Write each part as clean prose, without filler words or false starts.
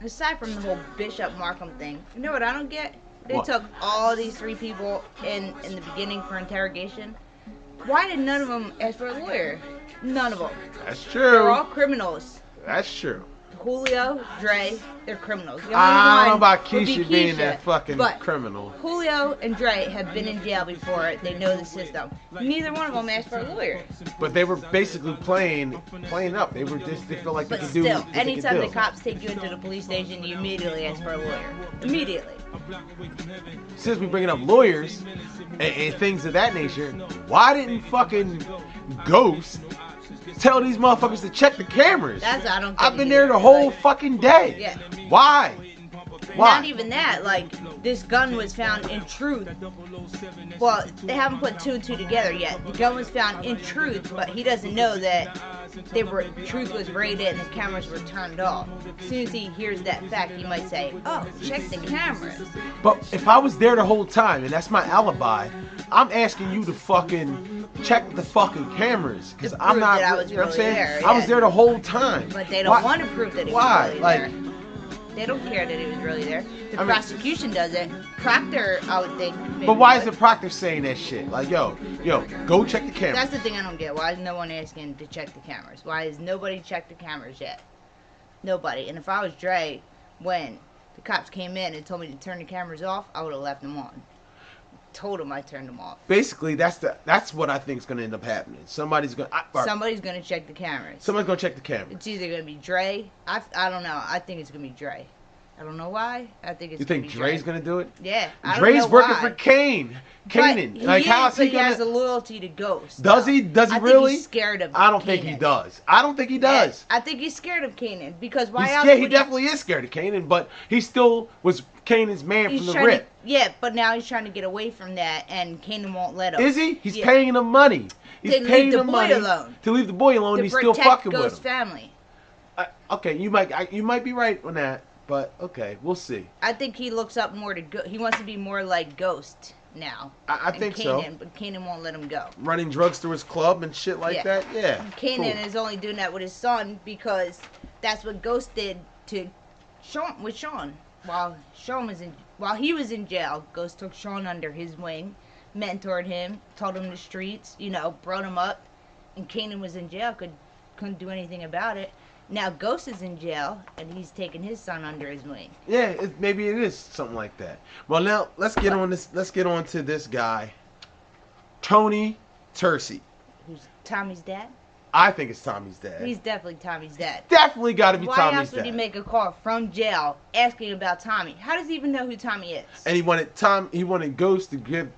aside from the whole Bishop Markham thing, you know what I don't get? They What? took all these 3 people in the beginning for interrogation. Why did none of them ask for a lawyer? None of them. That's They're true. all criminals. That's true. Julio, Dre, they're criminals. The only I don't know one about would be Keisha being Keisha, that fucking but criminal. Julio and Dre have been in jail before. They know the system. Neither one of them asked for a lawyer. But they were basically playing up. They felt like they But could do still, what they could anytime the do. cops take you into the police station, you immediately ask for a lawyer. Immediately. Since we bringing up lawyers and things of that nature, why didn't fucking Ghost tell these motherfuckers to check the cameras? That's I don't. I've been there the whole fucking day. Yeah. Why? Why? Not even that. Like, this gun was found in Truth. Well, they haven't put 2 and 2 together yet. The gun was found in Truth, but he doesn't know that Truth was raided and the cameras were turned off. As soon as he hears that fact, he might say, "Oh, check the cameras." But if I was there the whole time and that's my alibi, I'm asking you to fucking check the fucking cameras because To I'm prove not. that I was you know what I'm really saying? there, I was yeah. there the whole time. But they don't Why- want to prove that he Why? was really Like, there. They don't care that he was really there. The I mean- prosecution does it. Proctor, I would think. maybe but why is would. the Proctor saying that shit? Like, yo, go check the cameras. That's the thing I don't get. Why is no one asking to check the cameras? Why has nobody checked the cameras yet? Nobody. And if I was Dre, when the cops came in and told me to turn the cameras off, I would have left them on. Told them I turned them off. Basically, that's what I think is gonna end up happening. Somebody's gonna check the cameras. Somebody's gonna check the cameras. It's either gonna be Dre. I don't know. I think it's gonna be Dre. I don't know why. I think it's. You think gonna be Dre's Dre. gonna do it? Yeah. I don't Dre's know working why. for Kanan. But Like, how is he he has a gonna? loyalty to Ghost. Does though. he? Does he I really? think he's scared of. I don't think he Kanan. does. I don't think he does. Yeah, I think he's scared of Kanan because why He's else? scared, he would definitely is scared of Kanan, but he still was Kanan's man he's from the trying rip. To, yeah, but now he's trying to get away from that, and Kanan won't let him. Is he? He's Yeah. paying him money. He's To leave paying the him boy money alone. to leave the boy alone. To And he's still protect fucking Ghost's with him. family. Okay, you might be right on that, but okay, we'll see. I think he looks up more to he wants to be more like Ghost now. I and think Kanan, so. But Kanan won't let him go. Running drugs through his club and shit like Yeah. that. Yeah. Kanan cool. is only doing that with his son because that's what Ghost did to Sean with Sean. While he was in jail, Ghost took Sean under his wing, mentored him, taught him the streets, brought him up, and Kanan was in jail, couldn't do anything about it. Now Ghost is in jail and he's taking his son under his wing. Yeah, maybe it is something like that. Well, now let's get on this. Let's get on to this guy, Tony Tercey. Who's Tommy's dad? I think it's Tommy's dad. He's definitely Tommy's dad. Definitely got to be Why Tommy's else would dad. he make a call from jail asking about Tommy? How does he even know who Tommy is? And he wanted Ghost to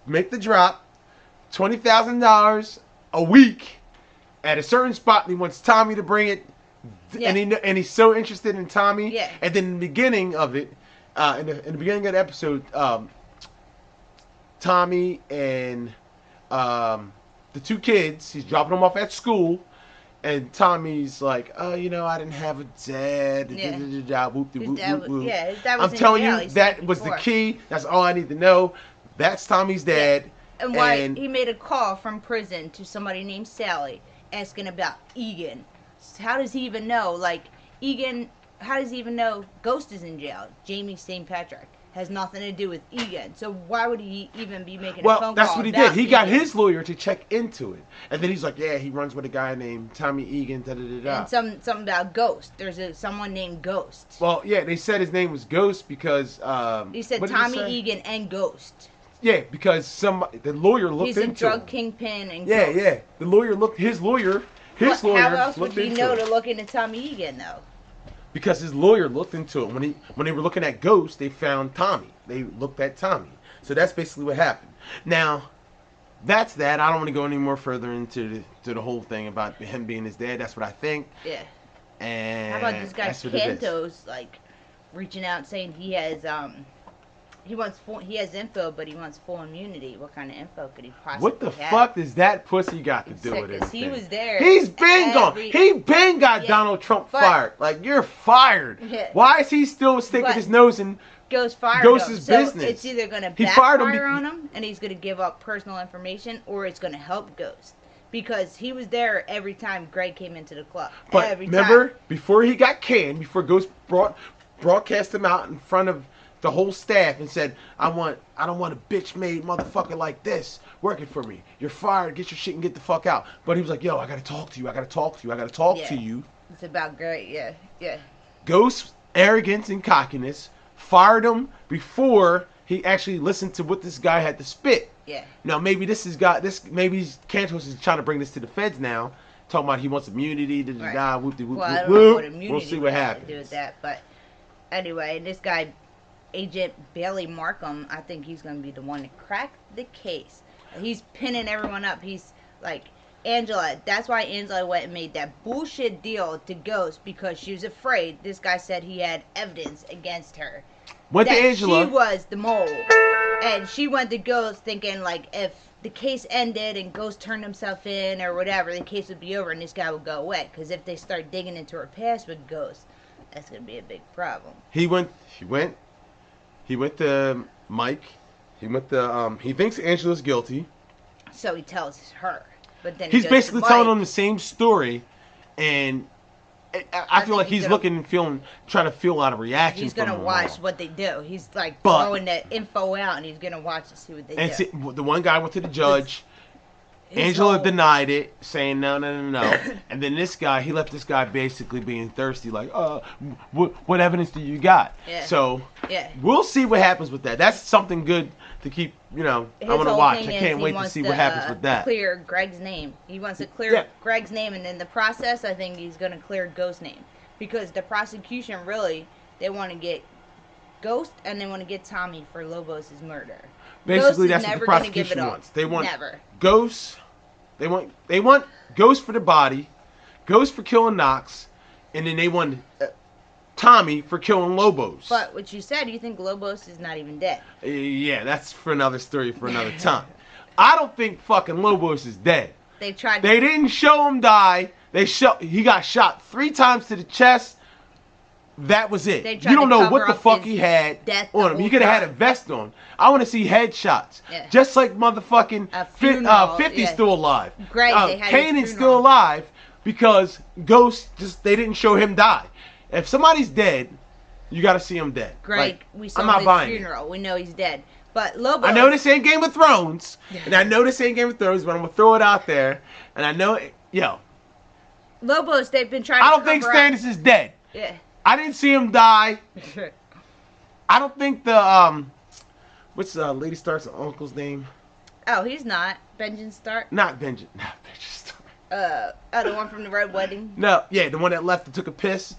make the drop, $20,000 a week at a certain spot, and he wants Tommy to bring it. Yeah. And he's so interested in Tommy. Yeah. And then in the beginning of it, in the beginning of the episode, Tommy and the 2 kids, he's dropping them off at school, and Tommy's like, oh, I didn't have a dad. Yeah. Whoop, His whoop, dad whoop, whoop. yeah, his dad was I'm in telling jail. you, He that said was the before. key. That's all I need to know. That's Tommy's dad. And why he made a call from prison to somebody named Sally asking about Egan. How does he even know? Like, Egan, how does he even know Ghost is in jail? Jamie St. Patrick has nothing to do with Egan. So why would he even be making a phone Well, call? that's what he about did. He got Egan? his lawyer to check into it. And then he's like, yeah, he runs with a guy named Tommy Egan, da-da-da-da. And something about Ghost. There's someone named Ghost. Well, yeah, they said his name was Ghost because... He said what did Tommy say? Egan and Ghost. Yeah, because the lawyer looked He's into a drug him. kingpin and Yeah, Ghost. yeah. The lawyer looked... His lawyer How else looked would he into know it. to look into Tommy Egan, though? Because his lawyer looked into it. When they were looking at Ghost, they found Tommy. They looked at Tommy. So that's basically what happened. Now, that's that. I don't want to go any more further into the whole thing about him being his dad. That's what I think. Yeah. And How about this guy that's what it is. Cantos, like, reaching out saying he has he has info, but he wants full immunity. What kind of info could he possibly What the have? fuck does that pussy got to do with Because it? he was there. He's been gone. He been got Yeah, Donald Trump but- fired. Like, you're fired. Yeah. Why is he still sticking But- his nose in? Ghost fired Ghost's him. So business. it's either going to He fired him backfire on him, and he's going to give up personal information, or it's going to help Ghost. because he was there every time Greg came into the club. But every remember, time. before he got canned, before Ghost broadcast him out in front of the whole staff and said, I don't want a bitch-made motherfucker like this working for me. You're fired. Get your shit and get the fuck out. But he was like, yo, I got to talk to you. I got to talk to you. I got to talk to you. It's about Greg. Yeah. Ghost's arrogance and cockiness fired him before he actually listened to what this guy had to spit. Yeah. Now maybe maybe Cantos is trying to bring this to the feds now, talking about he wants immunity. Right. Whoop, well, I don't know what immunity we'll see what happens. To do with that, but anyway, this guy, Agent Bailey Markham, I think he's going to be the one to crack the case. He's pinning everyone up. He's like, Angela, that's why Angela went and made that bullshit deal to Ghost, because she was afraid. This guy said he had evidence against her. Went to Angela. She was the mole. And she went to Ghost thinking, like, if the case ended and Ghost turned himself in or whatever, the case would be over and this guy would go away. Because if they start digging into her past with Ghost, that's going to be a big problem. He went to Mike. He thinks Angela's guilty. So he tells her. But then he's he goes basically to telling Mike. him the same story, and I feel like he's trying to feel out of reaction. He's gonna from watch what they do. He's like throwing the info out, and he's gonna watch to see what they do. See, the one guy went to the judge. Angela denied it, saying no. And then this guy, he left this guy basically being thirsty, like, what evidence do you got? Yeah. So we'll see what happens with that. That's something good to keep, I want to watch. I can't wait to see what happens with that. Clear Greg's name. He wants to clear Greg's name, and in the process, I think he's going to clear Ghost's name. Because the prosecution, really, they want to get Ghost, and they want to get Tommy for Lobos' murder. Basically, that's what the prosecution wants. They want Ghost. They want Ghost for the body, Ghost for killing Knox, and then they want Tommy for killing Lobos. But what you said, you think Lobos is not even dead. Yeah, that's for another story for another time. I don't think fucking Lobos is dead. They tried. They didn't show him die. He got shot 3 times to the chest. That was it. You don't know what the fuck he had on him. He could have had a vest on. I want to see headshots. Yeah. Just like motherfucking 50's still alive. Greg, Kanan's still alive because Ghost they didn't show him die. If somebody's dead, you got to see him dead. Greg, we saw his funeral. We know he's dead. But Lobos. I know this ain't Game of Thrones, and I know this ain't Game of Thrones, but I'm gonna throw it out there, and I know Lobos, they've been trying to I don't think Stannis is dead. Yeah. I didn't see him die. I don't think what's Lady Stark's uncle's name? Oh, he's not. Benjen Stark? Not Benjen Stark. The one from the Red Wedding? No, yeah, the one that left and took a piss.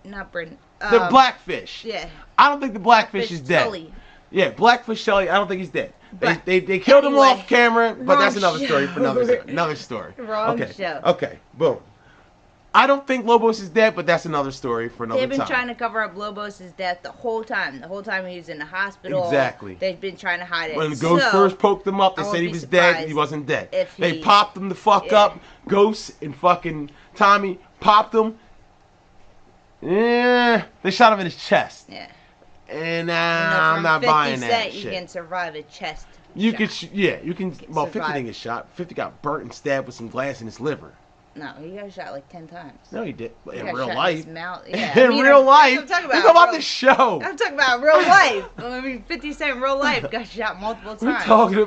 Not Bryn. The Blackfish. Yeah. I don't think the Blackfish is dead. Sully. Yeah, Blackfish Sully, I don't think he's dead. They killed him off camera, but that's another story for another story. Wrong show. Okay, boom. I don't think Lobos is dead, but that's another story for another time. They've been trying to cover up Lobos' death the whole time. The whole time he was in the hospital. Exactly. They've been trying to hide it. When Ghost first poked him up, they said he was dead. He wasn't dead. They popped him the fuck up. Ghost and fucking Tommy popped him. Yeah, they shot him in his chest. Yeah. And I'm not buying that shit. You can survive a chest. You can, you can. Well, 50 didn't get shot. 50 got burnt and stabbed with some glass in his liver. No, he got shot like 10 times. No, he did. In real life. Yeah, in real life. I'm talking about the show. I'm talking about real life. I mean, 50 Cent in real life got shot multiple times. I'm talking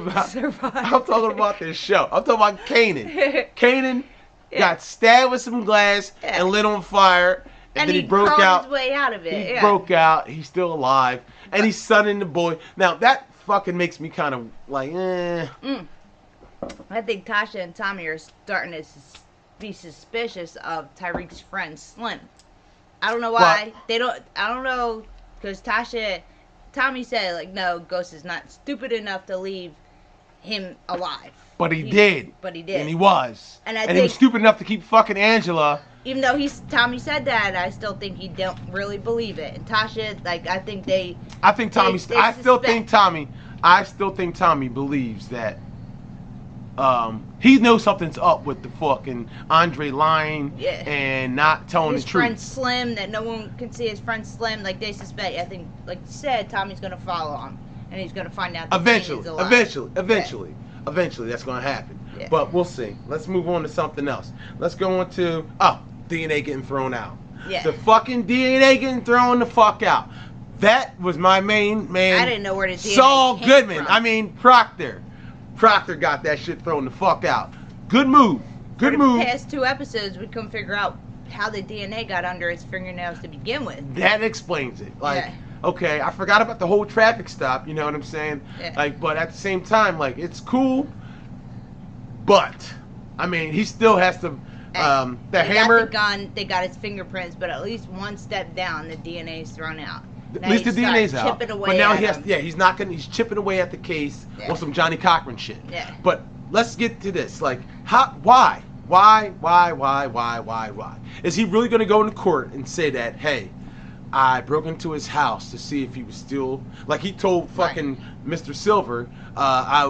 about this show. I'm talking about Kanan. Kanan got stabbed with some glass and lit on fire. And then he broke out. His way out of it. He broke out. He's still alive. And he's sonning the boy. Now, that fucking makes me kind of like, I think Tasha and Tommy are starting to be suspicious of Tyreek's friend Slim. I don't know why. I don't know, because Tommy said, like, no, Ghost is not stupid enough to leave him alive. But he did. But he did. And he was. And he was stupid enough to keep fucking Angela. Even though Tommy said that, I still think he don't really believe it. And Tasha, like, I still think Tommy believes that he knows something's up with the fucking Andre lying and not telling the truth. His friend Slim, that no one can see his friend Slim, like they suspect. I think, like you said, Tommy's gonna follow him, and he's gonna find out. That Eventually, that's gonna happen. Yeah. But we'll see. Let's move on to something else. Let's go on to DNA getting thrown out. Yeah. The fucking DNA getting thrown the fuck out. That was my main man. I didn't know where the DNA Saul came Goodman. from. I mean Proctor. Proctor got that shit thrown the fuck out. Good move. Good For move. the past 2 episodes, we couldn't figure out how the DNA got under his fingernails to begin with. That explains it. Like, Yeah. okay, I forgot about the whole traffic stop. You know what I'm saying? Yeah. Like, but at the same time, like, it's cool. But I mean, he still has to. The they hammer. got the gun, they got his fingerprints, but at least one step down, the DNA's thrown out. At Now least the you start DNA's out. chipping away But now at he has. him. Yeah, he's not gonna. He's chipping away at the case Yeah. on some Johnny Cochran shit. Yeah. But let's get to this. Like, how? Why? Why? Is he really gonna go into court and say that? Hey, I broke into his house to see if he was still, like he told fucking Mr. Silver, I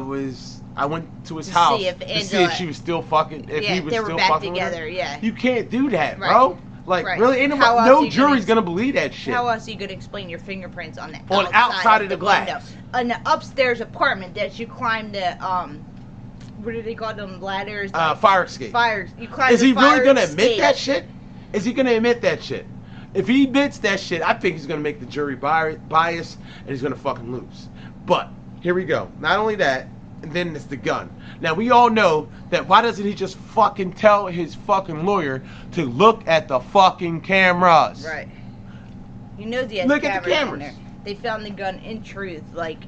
went to his To house see if to see if Angela- she was still fucking, if Yeah, he was they were still back fucking with her. together, yeah. You can't do that, Right. bro. Like, Right. really, ain't How else no you jury's gonna- gonna believe that shit. How else are you gonna explain your fingerprints on the Outside of the glass. window? On the upstairs apartment that you climbed the what do they call them, ladders? Fire escape. Fires. You climbed. Is the he really fire gonna escape. admit that shit? Is he gonna admit that shit? If he admits that shit, I think he's gonna make the jury biased and he's gonna fucking lose. But here we go. Not only that, and then it's the gun. Now we all know that. Why doesn't he just fucking tell his fucking lawyer to look at the fucking cameras? Right. You know he has Look at the cameras on cameras. there. They found the gun in truth. Like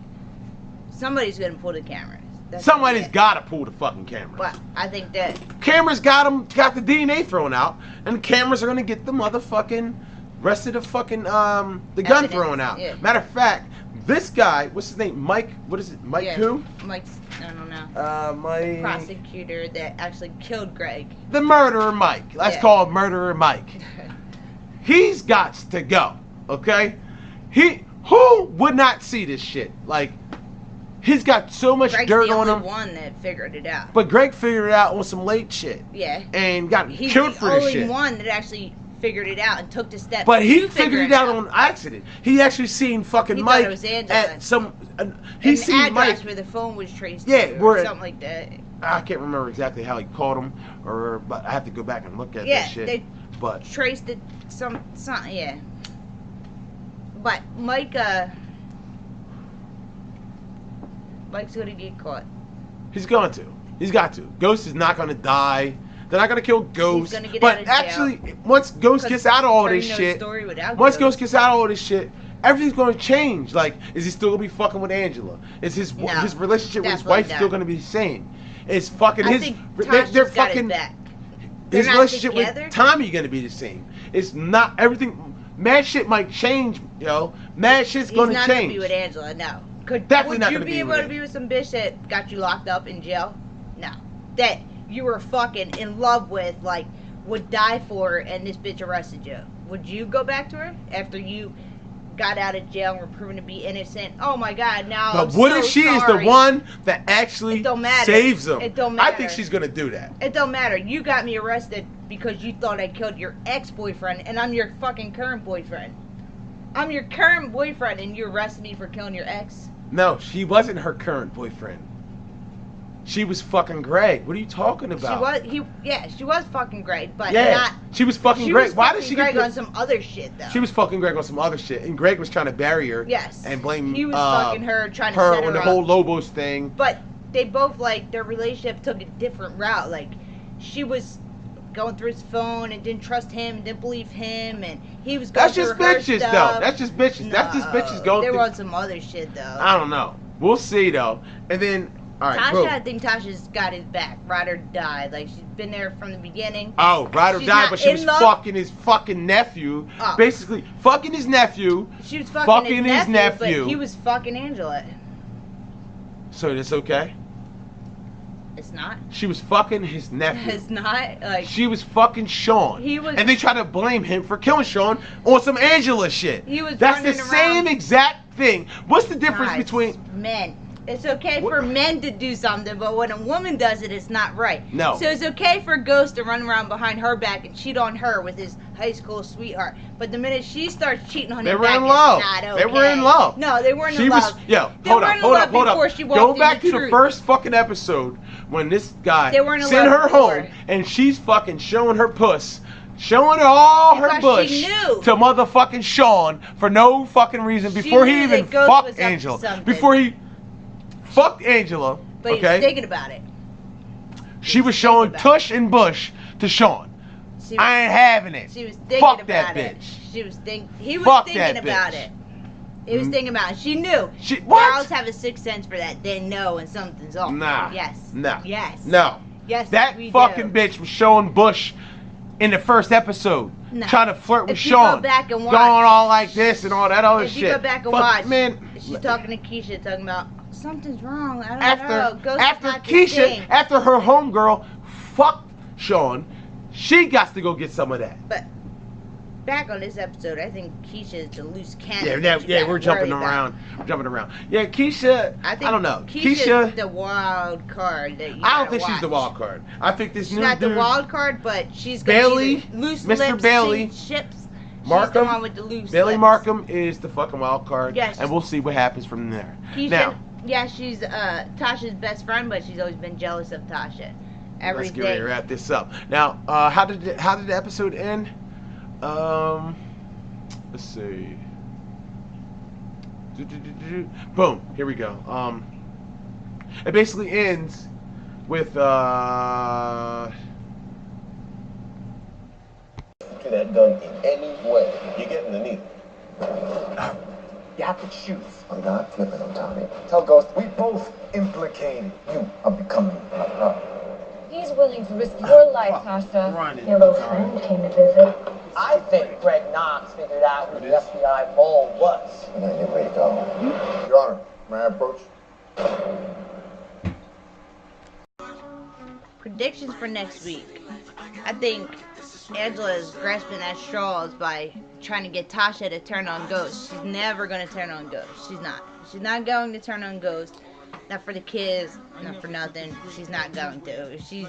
somebody's gonna pull the cameras. That's Somebody's it. got to pull the fucking cameras. But I think that Cameras got the DNA thrown out, and the cameras are gonna get the motherfucking rest of the fucking the gun Evidence, thrown out. yeah. Matter of fact, this guy, what's his name? Mike. What is it? Mike yeah, who? Mike's, I don't know. Mike. Prosecutor that actually killed Greg. The murderer Mike. Let's Yeah. call him Murderer Mike. He's got to go. Okay. Who would not see this shit? Like, he's got so much Greg's dirt the on only him. one that figured it out. But Greg figured it out on some late shit Yeah. and got He's killed the for this only shit. one that actually figured it out and took the steps. But he to figured figure it out on accident. He actually seen fucking He thought Mike it was Angela. at some. And He the seen address Mike. where the phone was traced Yeah, to, where or it- something like that. I can't remember exactly how he called him, but I have to go back and look at Yeah, that shit. they But traced it some yeah. But Mike's gonna get caught. he's going to. He's got to. Ghost is not going to die. They're not going to kill Ghost. gonna get But out of jail. actually, once Ghost gets out of all this shit, once Ghost gets out of all this shit, everything's going to change. Like, is he still going to be fucking with Angela? Is his No, relationship with his definitely wife not. still going to be the same? Is fucking I his think they're Tasha's got fucking it back. his They're not relationship together? with Tommy going to be the same? It's not everything. Mad shit might change, yo. Mad shit's He's going to not gonna change. be with Angela. No. Definitely not Would gonna you be be with able to be with some bitch that got you locked up in jail? No. That you were fucking in love with, like, would die for her, and this bitch arrested you. Would you go back to her after you got out of jail and were proven to be innocent? Oh my God! Now, But I'm what so if she is the sorry. one that actually It don't matter. saves him? It don't I matter. think she's gonna do that. It don't matter. You got me arrested because you thought I killed your ex-boyfriend, and I'm your fucking current boyfriend. I'm your current boyfriend, and you arrested me for killing your ex. No, she wasn't her current boyfriend. She was fucking Greg. What are you talking about? She was fucking Greg, but Yeah, not. she was fucking She Greg. was Why fucking did she Greg get? on some other shit though? She was fucking Greg on some other shit, and Greg was trying to bury her. Yes. And blame He was fucking her, trying to her set her on the up. whole Lobos thing. But they both, like, their relationship took a different route. Like, she was going through his phone and didn't trust him, didn't believe him, and he was going That's just through her bitches, stuff. though. That's just bitches. That's just bitches No, going They through. were on some other shit though. I don't know. We'll see though. And then, all right, Tasha, boom. I think Tasha's got his back. Ride or die. Like, she's been there from the beginning. Oh, ride or She's die, not but she in was love. fucking his fucking nephew. Oh. Basically, fucking his nephew. She was fucking fucking, his his nephew. but he was fucking Angela. So that's okay. It's not. She was fucking his nephew. It's not. Like, She was fucking Sean. He was- And they try to blame him for killing Sean on some Angela shit. He was That's the running same around- exact thing. What's the difference guys, between men? It's okay What? for men to do something, but when a woman does it, it's not right. No. So it's okay for Ghost to run around behind her back and cheat on her with his high school sweetheart. But the minute she starts cheating on They him were back, in love. it's not okay. They were in love. No, they weren't She in was, love. yo, They hold weren't up, in love before she walked Go back into to the truth. first fucking episode when this guy They weren't in sent love her before. home and she's fucking showing her puss, showing her all her Because bush she knew. to motherfucking Sean for no fucking reason before he knew even that Ghost was fucked up to Angela. something. Before he fucked Angela, But he was okay? thinking about it. She was showing thinking about tush and bush to Sean. She was, I ain't having it. she was thinking Fuck about that it. bitch. He was Fuck thinking that about bitch. it. He was Mm. thinking about it. She knew. What? Girls have a sixth sense for that. They know when something's off. Nah. Yes. No. Yes. No. Yes. That we fucking do. bitch was showing Bush in the first episode, No. trying to flirt with If you go Sean, back and watch- going all like this and all that other If shit. you go back and Fuck, watch, man. she's talking to Keisha, talking about something's wrong. I don't know. After Ghost is after not the Keisha, same. after her homegirl fucked Sean, she got to go get some of that. But back on this episode, I think Keisha is the loose Yeah, cannon. yeah, that you yeah. gotta We're jumping worry about. around. We're jumping around. Yeah, Keisha. I think don't know. Keisha's the wild card that you I don't gotta think she's the watch. wild card. I think this She's new not dude, the wild card, but she's gonna Bailey, be the loose Mr. lips, Bailey, ships. She's Markham, the one with the loose Billy lips. Markham is the fucking wild card. Yes. And we'll see what happens from there. Keisha, Now, yeah, she's Tasha's best friend, but she's always been jealous of Tasha. let's Everything. get ready to wrap this up. Now, how did the episode end? Let's see. Boom. Here we go. It basically ends with To that gun in any way. You're getting the needle. You have to choose. I'm not flipping him, Tommy. Tell Ghost we both implicated. You are becoming my problem. He's willing to risk your life, Tasha. Your little friend came to visit. I think Greg Knox figured out who the FBI mole was. And then you're ready to go. Your Honor, may I approach? Predictions for next week. I think Angela is grasping at straws by trying to get Tasha to turn on Ghost. She's never going to turn on Ghost. She's not. She's not going to turn on Ghost. Not for the kids, not for nothing. She's not going to. If she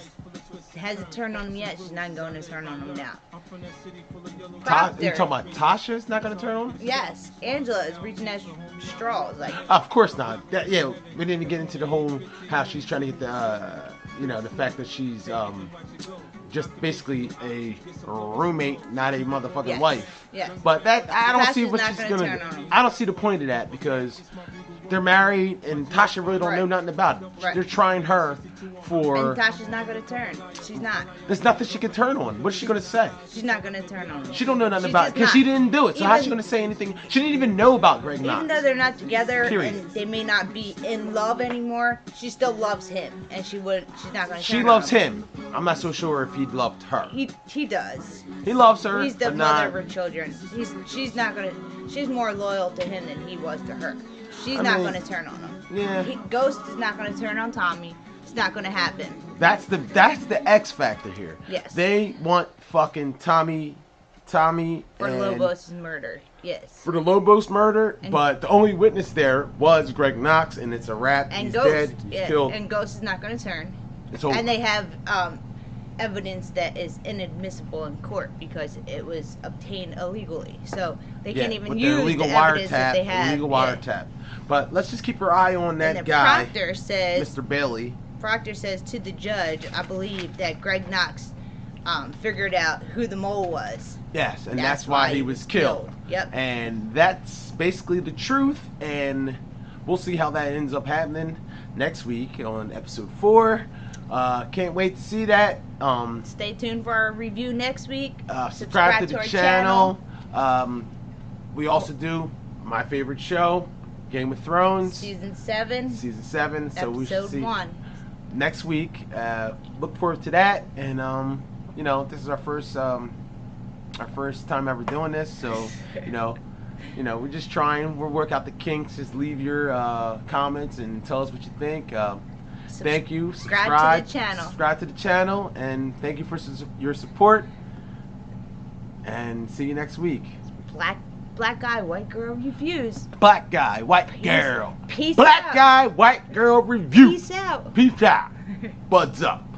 hasn't turned on him yet, she's not going to turn on him now. you Proctor. talking about Tasha's not gonna turn on? Yes, Angela is reaching at straws. Like, Of course not. Yeah, we didn't even get into the whole how she's trying to get the the fact that she's just basically a roommate, not a motherfucking Yes. wife. Yes. But that I don't see Tasha's what not she's gonna gonna. turn on him. I don't see the point of that because they're married and Tasha really don't know Right. nothing about it. Right. They're trying her for. and Tasha's not going to turn. She's not. There's nothing she can turn on. What's she gonna say? She's not going to turn on him. She don't know nothing She's about it just because not. she didn't do it. So how's she Even- gonna say anything? She didn't even know about Greg Even Knox. though they're not together Period. and they may not be in love anymore, she still loves him, and she's not going to. She loves him. I'm not so sure if he loved her. He does. He loves her. He's the but mother not, of her children. She's not gonna. She's more loyal to him than he was to her. She's I not mean, gonna turn on him. Yeah. Ghost is not gonna turn on Tommy. It's not gonna happen. That's the X factor here. Yes. They want fucking Tommy For and Lobos' murder. Yes. for the Lobos murder, And- but the only witness there was Greg Knox, and it's a wrap. And He's Ghost. dead. He's Yeah, killed. and Ghost is not gonna turn. It's over. And they have evidence that is inadmissible in court because it was obtained illegally. So they can't even with use the illegal the evidence wiretap. that they have. Illegal Yeah. wiretap. But let's just keep our eye on that And then guy, Proctor says Mr. Bailey. Proctor says to the judge, I believe that Greg Knox figured out who the mole was. Yes, and that's why he was killed. Yep. And that's basically the truth, and we'll see how that ends up happening next week on episode 4. Can't wait to see that. Stay tuned for our review next week. Subscribe to the our channel. We also do my favorite show, Game of Thrones, Season 7, season 7. So we should episode see 1. next week. Look forward to that, and this is our first time ever doing this, so we're just trying. We'll work out the kinks. Just leave your comments and tell us what you think. Thank you. Subscribe to the channel. Subscribe to the channel, and thank you for your support. And see you next week. Black Black guy, white girl reviews. Black guy, white girl. Peace Black out. guy, white girl review. Peace out. Peace out. Buds up.